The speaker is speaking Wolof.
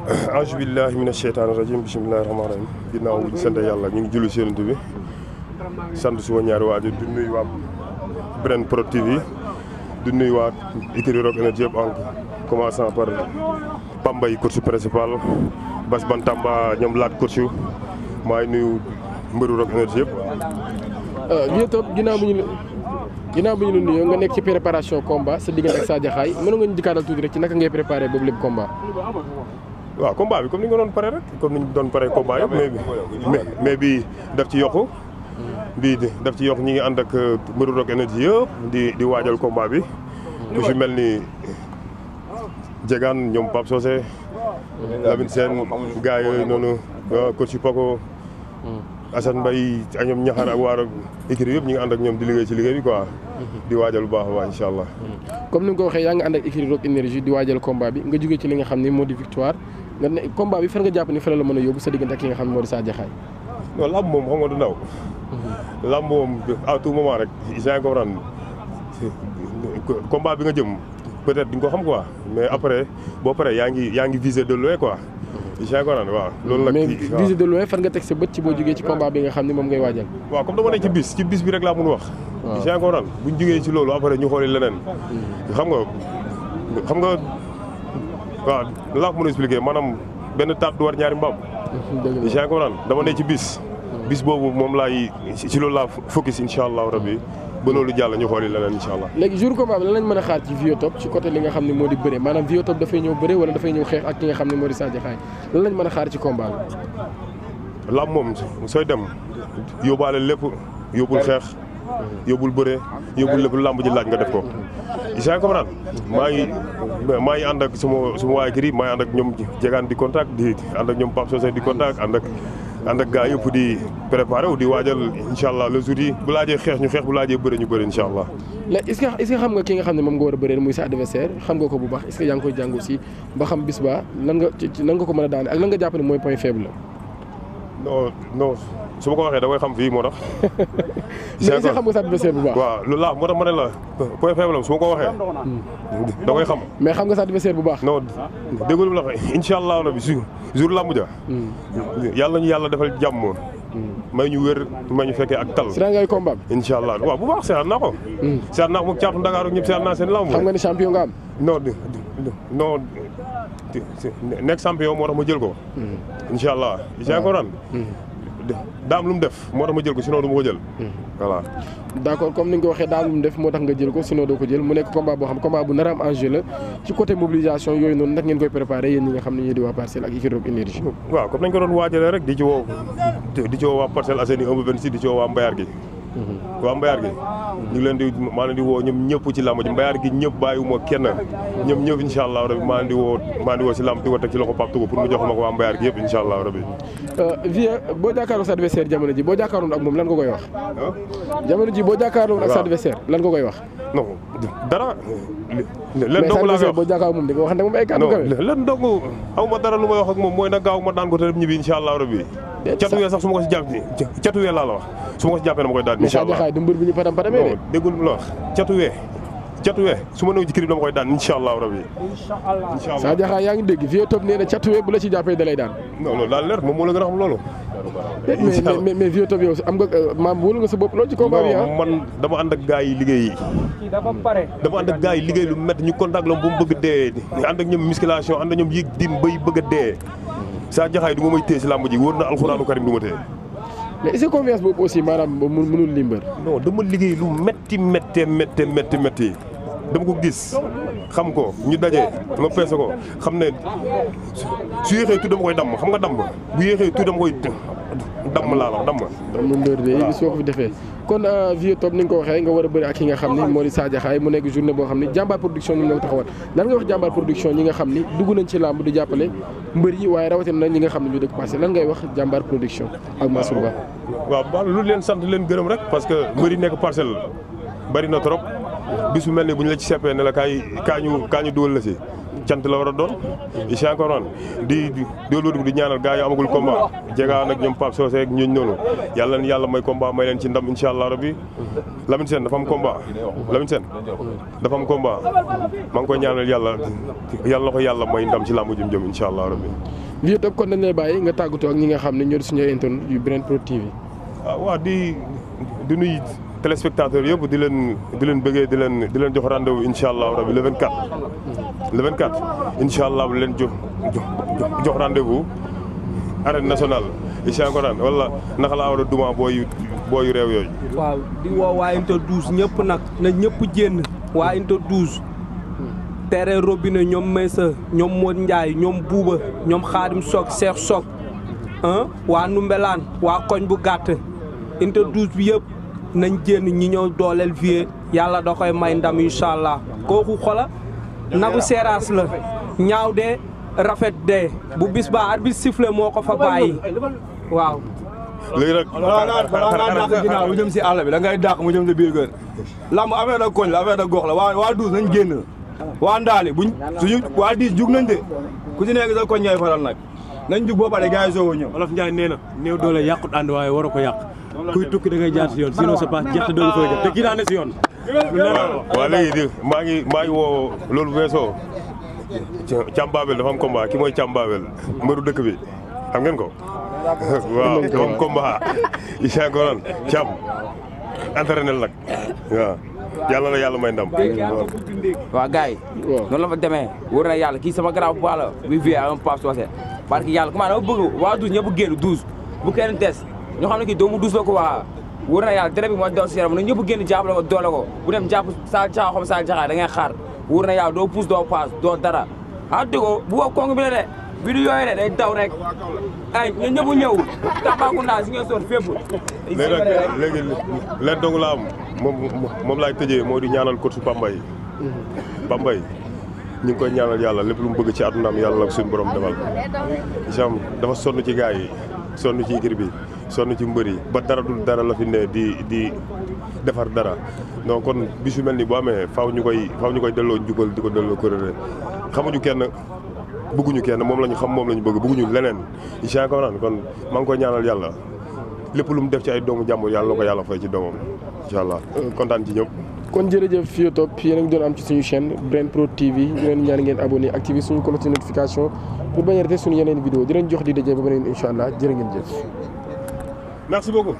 auzu billahi mina sheytaani rajim bismillahi rahmaani rahim ginnaaw bu ñu sant yàlla ñu ngi julli si Yonent bi sant suma ñaari waajur di nuyu waa Brand Pro TV di nuyu waa écurie Rock Énergie yëpp en commençant par Pambay coach principal Bas Bantamba ñoom laat coach maa ngi nuyu mbëru Rock Énergie yëpp. Vieux Top ginnaaw bu ñu la nuyoo nga nekk ci préparation combat sa diggante ak Sa Diakhaay mën nga ñu dikkaatal tuuti rek ci naka ngay préparé boobu lépp combat. waaw combat bi comme ni nga doon pare rek comme ni ñu doon pare combat yëpp mais bii daf ci yokku. bii daf ci yokk ñi ngi ànd ak mbëru Rock Énergie yëpp di waajal combat bi. ku ci mel ni Jegaan ñoom Pape Socé. Lamine Sène gars yooyu noonu coach Paco. Assane Mbaye ak ñoom ñaxaar ak waar écurie yëpp ñu ngi ànd ak ñoom di liggéey ci liggéey bi quoi. di waajal bu baax a baax incha allah. comme ni nga ko waxee yaa ngi ànd ak écurie Rock Énergie di waajal combat bi nga jógee ci li nga xam ne moo di victoire nga ne combat bi fan nga jàpp ni fa la mën a yóbbu sa diggante ak ki nga xam ne moo di Sa Diakhaay. non lamb moom xam nga du ndaw. lamb moom à tout moment rek yaa ngi comprendre combat bi nga jëm peut-être di nga ko xam quoi mais après boo paree yaa ngi viser de loin quoi. yaa ngi comprendre waaw. loolu nag mais viser de loin fan nga teg sa bët ci boo jógee ci combat bi nga xam ne moom ngay waajal. waaw comme dama nekk ci bis bi rek laa mun wax. waaw yaa ngi comprendre bu ñu jógee ci loolu après ñu xooli leneen. xam nga waaw laa ko mën a expliquer maanaam benn taat du war ñaari mbaam. dëgg la yaa ngi comprendre dama nekk ci bis. bis boobu moom laay ci loolu laa focus incha allahu rabbi ba loolu jàll ñu xooli leneen incha allah. léegi jour combat bi lan lañ mën a xaar ci Vieux Top ci côté li nga xam ne moo di bëre maanaam Vieux Top dafay ñëw bëre wala dafay ñëw xeex ak ki nga xam ne moo di Sa Diakhaay lan lañ mën a xaar ci combat bi. lamb moom sooy dem yóbbaale lépp yóbbul xeex yóbbul bëre yóbbul lépp lamb ji laaj nga def ko. yaa ngi comprendre maa ngi ànd ak suma waa kër yi maa ngi ànd ak ñoom Jegaan di contact di ànd ak ñoom Pape Socé di contact ànd ak gars yëpp di préparé wu di waajal incha allah le jour yi bu laajee xeex ñu xeex bu laajee bëre ñu bëre incha allah. léegi est-ce que xam nga ki nga xam ne moom nga war a bëree muy sa adversaire xam nga ko bu baax est-ce que yaa ngi koy jàng aussi ba xam bis ba nan nga ko mën a daane ak lan nga jàpp ne mooy point faible la. non su ma ko waxee da koy xam fii moo tax. mais est-ce que xam nga sa adversaire bu baax. waaw loolu laa moo tax ma ne la point faible su ma ko waxee. da koy xam. mais xam nga sa adversaire bu baax. non déggoo la incha allah rabi jour làmb ja yàlla ñu yàlla defal jàmm. may ñu wér may ñu fekkee ak tal. si ngay combat bi. incha allah waaw bu baax seetaan naa ko. seetaan naa ko moom caatu Ndakaaru ñëpp seetaan naa seen làmb. xam nga ni champion nga am. non nekk champion moo tax ma jël ko. incha allah yaa ngi ko ran daam lu mu def moo tax ma jël ko sinon du ma ko jël. voilà. d'accord comme ni nga ko waxee daam lu mu def moo tax nga jël ko sinon doo ko jël mu nekk combat boo xam combat bu nar a am enjeu la ci côté mobilisation yooyu noonu nag ngeen koy préparé yéen ñi nga xam ne ñoo di waa Parcelles ak écurie Rock Énergie. waaw comme nañ ko doon waajalee rek di ci woo waa Parcelles Assainies 1-26 di ci woo waa Mbayar gi. waa Mbayar gi ñu ngi leen di maa leen di woo ñoom ñëpp ci làmb ji Mbayar gi ñëpp bàyyiwuma kenn ñoom ñëpp incha allah rabi maa leen di woo ci làmb di ko teg ci loxo Pape Touba pour mu jox ma ko waa Mbayar gi yëpp incha allah rabi. Vieux boo jàkkaarloo sa adversaire jamono ji boo jàkkaarloon ak moom lan nga koy wax. jamono ji boo jàkkaarloon ak sa adversaire lan nga koy wax. non dara. leen dong laa koy wax boo jàkkaarloo moom di nga waxante moom ay kàddu kawe. leen dong aw ma dara lu may wax ak moom mooy na gaaw ma daan ko te dem ñibbi incha allah rabi. catuwee sax su ma ko si jàpp catuwee laa la wax su ma ko si jàppee na ma koy daan incha allah. mais Sa Diakhaay du mbër bi ñu patam patamee de. déggul mu la wax catuwee su ma ñëw ci kër dama koy daan incha allah rabi. incha allah Sa Diakhaay yaa ngi dégg Vieux Top nee na catuwee bu la ci jàppee da lay daan. non loolu daal leer moom moo la gën a xam loolu. mais Vieux Top yow am nga maam wóolu nga sa bopp loolu ci combat bi man dama ànd ak gars yi liggéey dama ànd ak gars yi liggéey lu métti ñu contact la bu mu bëgg dee ànd ak ñoom musculation ànd ak ñoom yëg din bay bëgg a dee Sa Diakhaay du ma may téye si làmb ji wóor na alxuraanu karim du ma téye. mais est-ce que confiance boobu aussi maanaam mënul limbar. non dama liggéey lu métti dama ko gis xam ko ñu daje ma peese ko xam ne su yéexee tuuti dama koy damm xam nga damm bu yéexee tuuti dama koy damm laa la damm. damm mbër de bis boo ko fi defee. kon Vieux Top ni nga ko waxee nga war a bëri ak ki nga xam ni moo di Sa Diakhaay mu nekk journée boo xam ni jàmbaar production ñu ngi ko taxawal lan nga wax jàmbaar production ñi nga xam ni dugg nañ ci làmb di jàppale mbër yi waaye rawatina na ñi nga xam ne ñu dëkk passé lan ngay wax jàmbaar production ak Mansour Ba. waaw lu leen sant leen gërëm rek parce que mbër yi nekk parcelle bari na trop bis bu mel ni bu ñu la ci seppee ne la kaa ñu dugal la si cant la war a doon incha allah di ñaanal gars yi amagul combat jegaan ak ñoom Pape Socé ak ñooñu noonu yàlla na yàlla may combat may leen ci ndam incha allah rabbi Lamine Sène dafa am combat Lamine Sène dafa am combat maa ngi koy ñaanal yàlla na ko yàlla may ndam ci làmb jëm incha allah rabbi. Vieux Top kon dañ lay bàyyi nga tàggatoo ak ñi nga xam ne ñoo di suñu internet yu Brent Pro TV. waaw di nuyu téléspectateurs yëpp di leen bëggee di leen jox rendez-vous incha allah rabbi le 24 incha allah leen jox rendez-vous arène nationale incha allah wala naka laa war a duma booyu réew yooyu. waaw di woo waa Unité 12 ñëpp nag na ñëpp génn waa Unité 12. terrain robinet ñoom Maysa ñoom Modou Ndiaye ñoom Bouba ñoom Khadim Sok Cheikh Sok waa Numbelaan waa koñ bu gàtt Unité 12 bi yëpp nañ génn ñi ñëw dooleel Vieux yàlla da koy may ndam incha allah kooku xola nagu seeraas la ñaaw de rafet de bu bis ba arbitre sifflé moo ko fa bàyyi waaw. léegi nag balaa ngaa dàq ginnaaw mu jëm si àll bi da ngay dàq mu jëm si biir kër lamb affaire da koñ la affaire da gox la waa 12 nañ génn waa Ndaali buñ suñu waa 10 jug nañ de ku ci nekk sa koñ ngay faral nag nañ jug boo pare gars yi soog a ñëw. Wolof Ndiaye nee na néew doole yàqut ànd waaye waroo ko yàq kuy tukki da ngay jaar si yoon sinon sa paas jeex te doo ko jot te kii daa ne si yoon. waaw léegi maa ngi woo loolu weesoo Thiam Babel dafa am combat ki mooy Thiam Babel mbëru dëkk bi xam ngeen ko. waaw dafa am combat incha allah Thiam entraînel nag waaw yàlla na yàlla may ndam. waaw gars yi. noonu la fa demee wóor na yàlla kii sama garab bu baax la bi Vieux am Pape Socé parce que yàlla comment dama bëgg waa 12 ñëpp génn 12 bu kenn des ñoo xam ne kii doomu 12 la ko waa wóor na yàlla dere bi mooy doon si yaram na ñëpp génn jàppale ko doole ko bu dem jàpp sa caa xam sa jaxaay da ngay xaar wóor na yàlla doo pousse doo passe doo dara ah déggoo bu ko kong bi la de bi du yooyu de day daw rek ay ñun ñëpp ñëw Tambacounda si ngeen soon fépp léegi leen dong la am moom laay tëjee moo di ñaanal coach Pambay ñu ngi koy ñaanal yàlla lépp lu mu bëgg ci àddunaam yàlla suñu borom defal jam dafa sonn ci gars yi sonn ci équipe bi sonn ci mbër yi ba dara dul dara la fi ne di defar dara donc kon bis yu mel ni boo amee faaw ñu koy delloo njukkal di ko delloo kuréel xamuñu kenn bëgguñu kenn moom la ñu xam moom la ñu bëgg bëgguñu leneen incha allah kon maa ngi koy ñaanal yàlla lépp lu mu def ci ay doomu jàmbur yàlla na ko yàlla fay ci doomam incha allah kontaan ci ñëpp. kon jërëjëf Vieux Top yéen a ngi doon am ci suñu chaîne Brent Pro TV ñu leen ñaan ngeen abonné activer suñu cloche de notification pour bañ a rater suñu yeneen vidéo di leen jox di daje ba beneen incha allah jërë ngeen jëf. merci beaucoup.